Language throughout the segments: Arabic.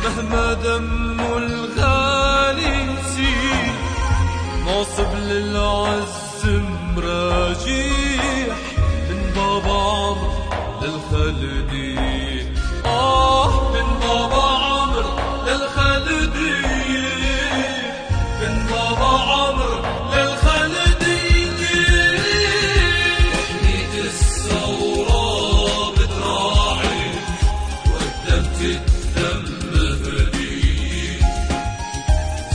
مهما دمه الغالي يسيل، ناصب للعز مراجيح من بابا عمرو للخلدية. من بابا عمرو للخلدية، من بابا عمرو للخلدية. وحميت الثورة بدراعك وقدمت الدم هدية،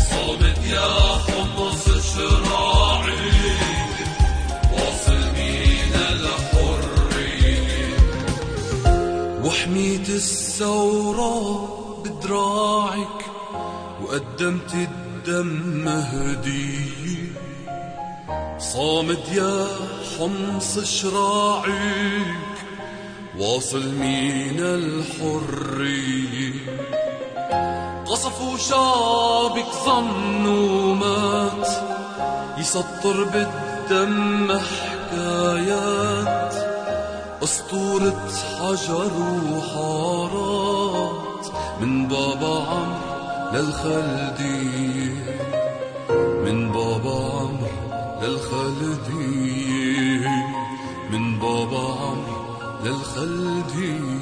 صامت يا حمص شراعك واصل بينا الحرية. وحميت الثورة بدراعك وقدمت الدم هدية، صامد يا حمص شراعك واصل مينا الحرية. قصفوا شعبك ظنوا مات، يسطر بالدم حكايات، أسطورة حجر وحارات من بابا عمرو للخلدية، من بابا عمرو للخلدية، من بابا عمرو للخلدية.